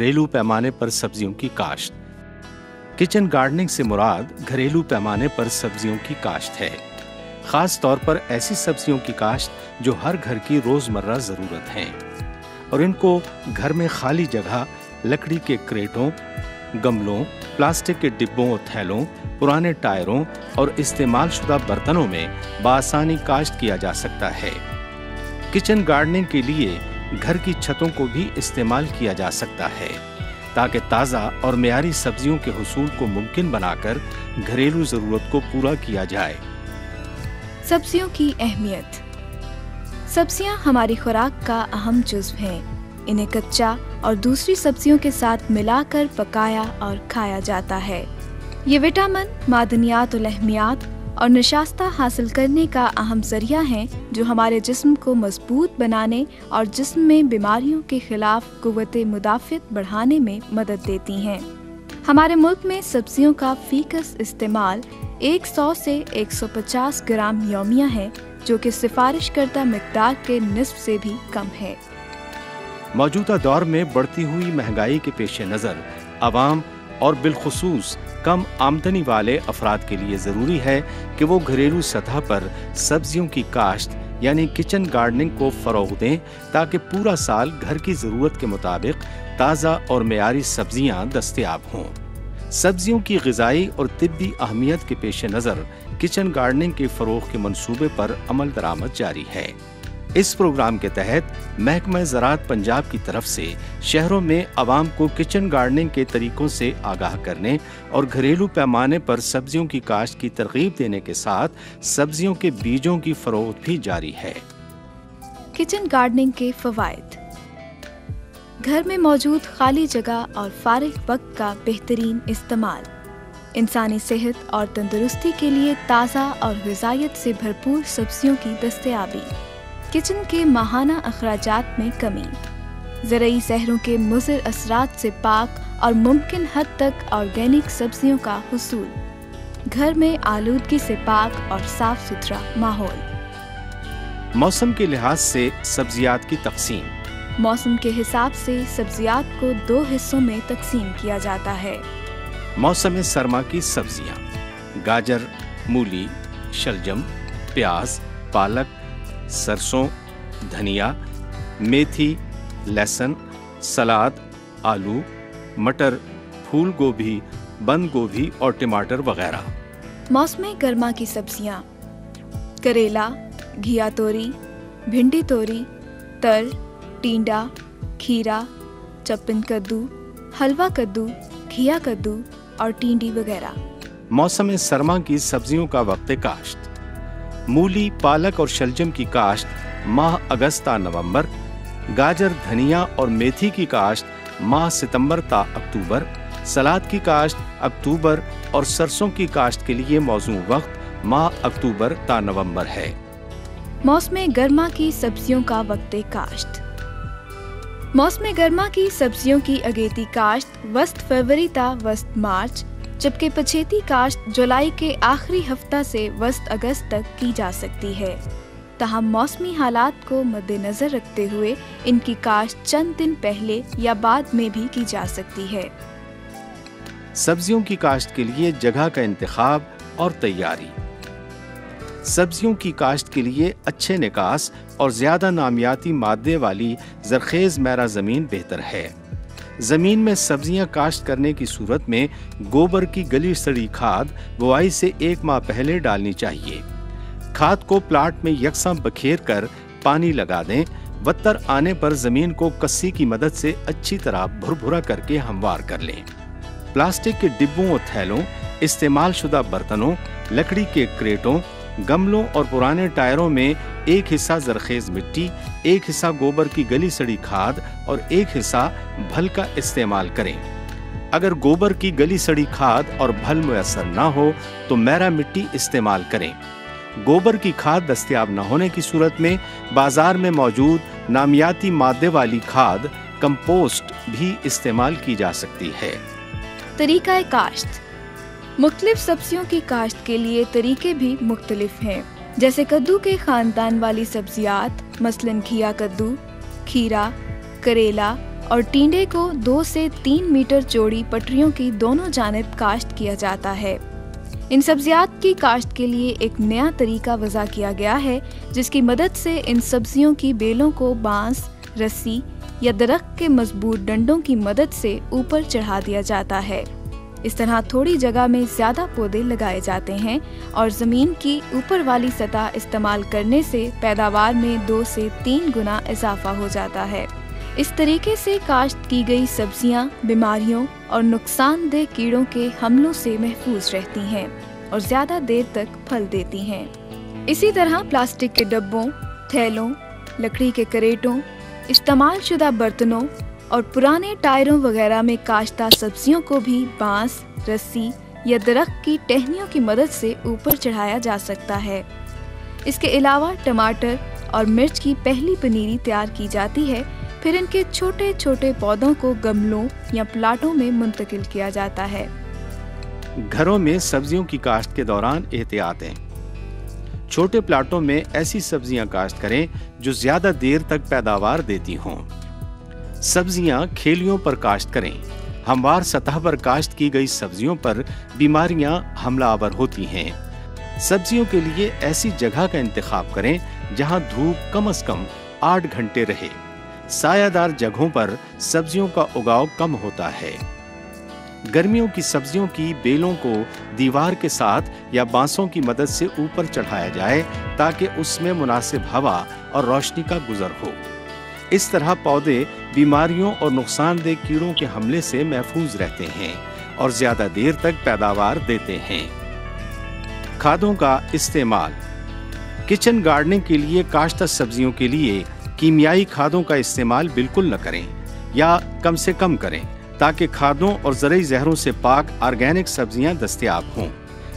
घरेलू पैमाने पर सब्जियों की काश्त। किचन गार्डनिंग से मुराद घरेलू पैमाने पर सब्जियों की काश्त है, खास तौर पर ऐसी सब्जियों की काश्त जो हर घर की रोजमर्रा जरूरत हैं और इनको घर में खाली जगह लकड़ी के क्रेटों, गमलों, प्लास्टिक के डिब्बों और थैलों, पुराने टायरों और इस्तेमाल शुदा बर्तनों में बआसानी काश्त किया जा सकता है। किचन गार्डनिंग के लिए घर की छतों को भी इस्तेमाल किया जा सकता है ताकि ताज़ा और मेयारी सब्जियों के हुसूल को मुमकिन बनाकर घरेलू ज़रूरत को पूरा किया जाए। सब्जियों की अहमियत। सब्जियां हमारी खुराक का अहम जुज़्व हैं। इन्हें कच्चा और दूसरी सब्जियों के साथ मिलाकर पकाया और खाया जाता है। ये विटामिन, मादनियात और अहमियात और नशास्ता हासिल करने का अहम जरिया हैं जो हमारे जिस्म को मजबूत बनाने और जिस्म में बीमारियों के खिलाफ कुव्वत मुदाफ़ियत बढ़ाने में मदद देती हैं। हमारे मुल्क में सब्जियों का फीकस इस्तेमाल 100 से 150 ग्राम यौमिया है, जो कि सिफारिश करदा मिकदार के निस्फ से भी कम है। मौजूदा दौर में बढ़ती हुई महंगाई के पेश नज़र आवाम और बिलखुसूस कम आमदनी वाले अफराद के लिए ज़रूरी है कि वो घरेलू सतह पर सब्जियों की काश्त यानी किचन गार्डनिंग को फ़रोग़ दें ताकि पूरा साल घर की ज़रूरत के मुताबिक ताज़ा और मेयारी सब्जियां दस्तयाब हों। सब्जियों की ग़िज़ाई और तिब्बी अहमियत के पेश नज़र किचन गार्डनिंग के फ़रोग़ के मंसूबे पर अमल दरामद जारी है। इस प्रोग्राम के तहत महकमा ज़राअत पंजाब की तरफ से शहरों में आवाम को किचन गार्डनिंग के तरीकों से आगाह करने और घरेलू पैमाने पर सब्जियों की काश्त की तरगीब देने के साथ सब्जियों के बीजों की फरोख्त भी जारी है। किचन गार्डनिंग के फ़वाइद। घर में मौजूद खाली जगह और फारिग वक्त का बेहतरीन इस्तेमाल, इंसानी सेहत और तंदुरुस्ती के लिए ताज़ा और ग़िज़ायत से भरपूर सब्जियों की दस्तयाबी, किचन के माहाना अखराजात में कमी, ज़रूरी शहरों के मुज़र असरात से पाक और मुमकिन हद तक ऑर्गेनिक सब्जियों का हुसूल, घर में आलूदगी से पाक और साफ सुथरा माहौल। मौसम के लिहाज से सब्जियात की तकसीम। मौसम के हिसाब से सब्जियात को 2 हिस्सों में तकसीम किया जाता है। मौसम सरमा की सब्जियां: गाजर, मूली, शलजम, प्याज, पालक, सरसों, धनिया, मेथी, लहसुन, सलाद, आलू, मटर, फूल गोभी, बंद गोभी और टमाटर वगैरह। मौसम गर्मा की सब्जियां: करेला, घिया तोरी, भिंडी तोरी, तर, टींडा, खीरा, चप्पन कद्दू, हलवा कद्दू, घिया कद्दू और टींडी वगैरह। मौसम सरमा की सब्जियों का वक्त काश्त: मूली, पालक और शलजम की काश्त माह अगस्त ता नवंबर, गाजर, धनिया और मेथी की काश्त माह सितंबर ता अक्टूबर, सलाद की काश्त अक्टूबर और सरसों की काश्त के लिए मौजूद वक्त माह अक्टूबर ता नवंबर है। मौसम गर्मा की सब्जियों का वक्त काश्त। मौसम गर्मा की सब्जियों की अगेती काश्त वस्त फरवरी ता वस्त मार्च, जबकि पछेती काश्त जुलाई के आखिरी हफ्ता से वस्त अगस्त तक की जा सकती है। तहम मौसमी हालात को मद्देनजर रखते हुए इनकी काश्त चंद दिन पहले या बाद में भी की जा सकती है। सब्जियों की काश्त के लिए जगह का इंतखाब और तैयारी। सब्जियों की काश्त के लिए अच्छे निकास और ज्यादा नामियाती मादे वाली जरखेज मैरा जमीन बेहतर है। जमीन में सब्जियां काश्त करने की सूरत में गोबर की गली सड़ी खाद बुआई से 1 माह पहले डालनी चाहिए। खाद को प्लाट में यकसां बखेर कर पानी लगा दें। वत्तर आने पर जमीन को कस्सी की मदद से अच्छी तरह भुरभुरा करके हमवार कर लें। प्लास्टिक के डिब्बों और थैलों, इस्तेमाल शुदा बर्तनों, लकड़ी के क्रेटों, गमलों और पुराने टायरों में 1 हिस्सा जरखेज मिट्टी, 1 हिस्सा गोबर की गली सड़ी खाद और 1 हिस्सा भल का इस्तेमाल करें। अगर गोबर की गली सड़ी खाद और भल मुयस्सर ना हो तो मैरा मिट्टी इस्तेमाल करें। गोबर की खाद दस्तयाब न होने की सूरत में बाजार में मौजूद नामियाती मादे वाली खाद कंपोस्ट भी इस्तेमाल की जा सकती है। तरीका काश्त। मुख्तलिफ सब्जियों की काश्त के लिए तरीके भी मुख्तलिफ हैं, जैसे कद्दू के खानदान वाली सब्जियात मसलन घिया कद्दू, खीरा, करेला, اور ٹینڈے کو 2 سے 3 میٹر چوڑی پٹریوں کی دونوں جانب کاشت کیا جاتا ہے۔ ان سبزیات کی کاشت کے لیے ایک نیا طریقہ وضع کیا گیا ہے، جس کی مدد سے ان سبزیوں کی بیلوں کو بانس، رسی یا درخت کے مضبوط ڈنڈوں کی مدد سے اوپر چڑھا دیا جاتا ہے۔ اس طرح تھوڑی جگہ میں زیادہ پودے لگائے جاتے ہیں اور زمین کی اوپر والی سطح استعمال کرنے سے پیداوار میں 2 سے 3 گنا اضافہ ہو جاتا ہے۔ اس طریقے سے کاشت کی گئی سبزیاں بیماریوں اور نقصان دہ کیڑوں کے حملوں سے محفوظ رہتی ہیں اور زیادہ دیر تک پھل دیتی ہیں۔ اسی طرح پلاسٹک کے ڈبوں، تھیلوں، لکڑی کے کریٹوں، استعمال شدہ برتنوں اور پرانے ٹائروں وغیرہ میں کاشتہ سبزیوں کو بھی بانس، رسی یا درخت کی ٹہنیوں کی مدد سے اوپر چڑھایا جا سکتا ہے۔ اس کے علاوہ ٹماٹر اور مرچ کی پہلی پنیری تیار کی جاتی ہے، پھر ان کے چھوٹے چھوٹے پودوں کو گملوں یا پلاٹوں میں منتقل کیا جاتا ہے۔ گھروں میں سبزیوں کی کاشت کے دوران احتیاطیں۔ چھوٹے پلاٹوں میں ایسی سبزیاں کاشت کریں جو زیادہ دیر تک پیداوار دیتی ہوں۔ سبزیاں کھیلیوں پر کاشت کریں۔ ہموار سطح پر کاشت کی گئی سبزیوں پر بیماریاں حملہ آور ہوتی ہیں۔ سبزیوں کے لیے ایسی جگہ کا انتخاب کریں جہاں دھوپ کم از کم 8 گھنٹے رہے۔ سایہ دار جگہوں پر سبزیوں کا اگاؤ کم ہوتا ہے۔ گرمیوں کی سبزیوں کی بیلوں کو دیوار کے ساتھ یا بانسوں کی مدد سے اوپر چڑھایا جائے تاکہ اس میں مناسب ہوا اور روشنی کا گزر ہو۔ اس طرح پودے بیماریوں اور نقصان دہ کیڑوں کے حملے سے محفوظ رہتے ہیں اور زیادہ دیر تک پیداوار دیتے ہیں۔ کھادوں کا استعمال۔ کچن گارڈننگ کے لیے کاشتہ سبزیوں کے لیے کیمیائی کھادوں کا استعمال بالکل نہ کریں یا کم سے کم کریں تاکہ کھادوں اور زرعی زہروں سے پاک آرگینک سبزیاں دستیاب ہوں۔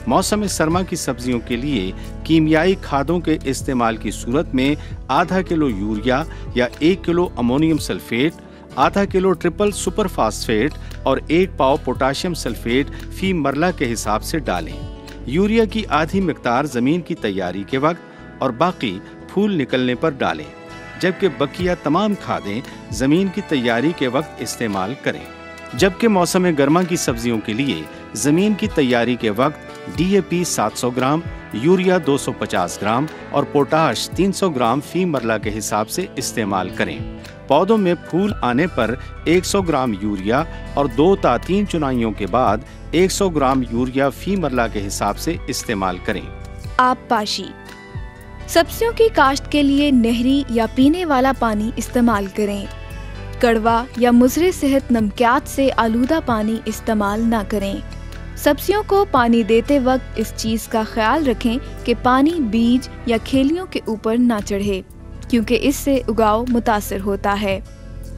موسم سرما کی سبزیوں کے لیے کیمیائی کھادوں کے استعمال کی صورت میں آدھا کلو یوریا یا 1 کلو امونیم سلفیٹ، آدھا کلو ٹرپل سپر فاسفیٹ اور 1 پاؤ پوٹاشیم سلفیٹ فی مرلہ کے حساب سے ڈالیں۔ یوریا کی آدھی مقدار زمین کی تیاری کے وقت اور باقی پھول نکلنے پر ڈالیں، جبکہ بقیہ تمام کھادیں زمین کی تیاری کے وقت استعمال کریں۔ جبکہ موسم گرما کی سبزیوں کے لیے زمین کی تیاری کے وقت D A P 700 gram, urea 250 gram اور پوٹاش 300 گرام فی مرلہ کے حساب سے استعمال کریں۔ پودوں میں پھول آنے پر 100 گرام یوریا اور 2 تا 3 چنائیوں کے بعد 100 گرام یوریا فی مرلہ کے حساب سے استعمال کریں۔ آب پاشی۔ سبزیوں کی کاشت کے لیے نہری یا پینے والا پانی استعمال کریں۔ کڑوا یا مضر صحت نمکیات سے آلودہ پانی استعمال نہ کریں۔ سبزیوں کو پانی دیتے وقت اس چیز کا خیال رکھیں کہ پانی بیج یا کھیلیوں کے اوپر نہ چڑھے، کیونکہ اس سے اگاؤ متاثر ہوتا ہے۔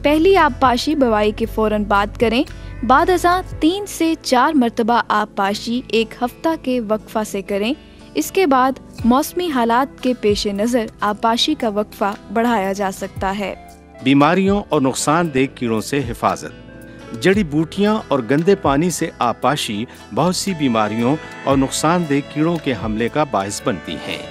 پہلی آب پاشی بوائی کے فوراً بعد کریں۔ بعد ازاں 3 سے 4 مرتبہ آب پاشی 1 ہفتہ کے وقفہ سے کریں۔ اس کے بعد موسمی حالات کے پیش نظر آب پاشی کا وقفہ بڑھایا جا سکتا ہے۔ بیماریوں اور نقصان دہ کیڑوں سے حفاظت۔ جڑی بوٹیاں اور گندے پانی سے آبپاشی بہت سی بیماریوں اور نقصان دہ کیڑوں کے حملے کا باعث بنتی ہیں۔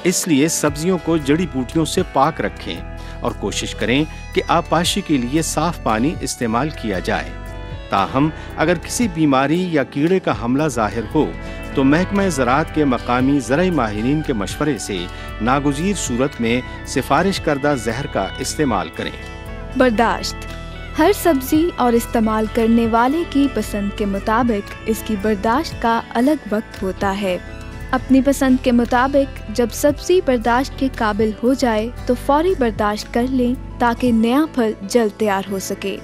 اس لیے سبزیوں کو جڑی بوٹیوں سے پاک رکھیں اور کوشش کریں کہ آبپاشی کے لیے صاف پانی استعمال کیا جائے۔ تاہم اگر کسی بیماری یا کیڑے کا حملہ ظاہر ہو تو محکمہ زراعت کے مقامی زرعی ماہرین کے مشورے سے ناگزیر صورت میں سفارش کردہ زہر کا استعمال کریں۔ برداشت۔ ہر سبزی اور استعمال کرنے والے کی پسند کے مطابق اس کی برداشت کا الگ وقت ہوتا ہے۔ اپنی پسند کے مطابق جب سبزی برداشت کے قابل ہو جائے تو فوری برداشت کر لیں تاکہ نیا پھل جلد تیار ہو سکے۔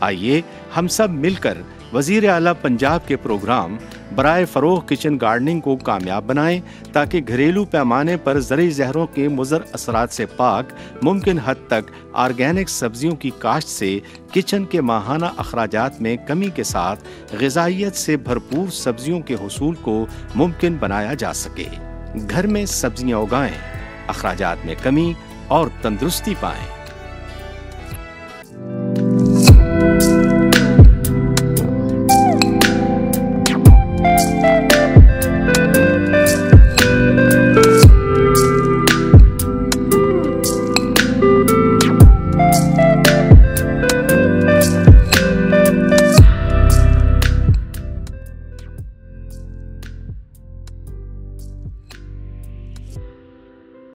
آئیے ہم سب مل کر وزیر اعلیٰ پنجاب کے پروگرام برائے فروغ کچن گارڈننگ کو کامیاب بنائیں تاکہ گھریلو پیمانے پر زرعی زہروں کے مضر اثرات سے پاک ممکن حد تک آرگینک سبزیوں کی کاشت سے کچن کے ماہانہ اخراجات میں کمی کے ساتھ غذائیت سے بھرپور سبزیوں کے حصول کو ممکن بنایا جا سکے۔ گھر میں سبزیاں اگائیں، اخراجات میں کمی اور تندرستی پائیں۔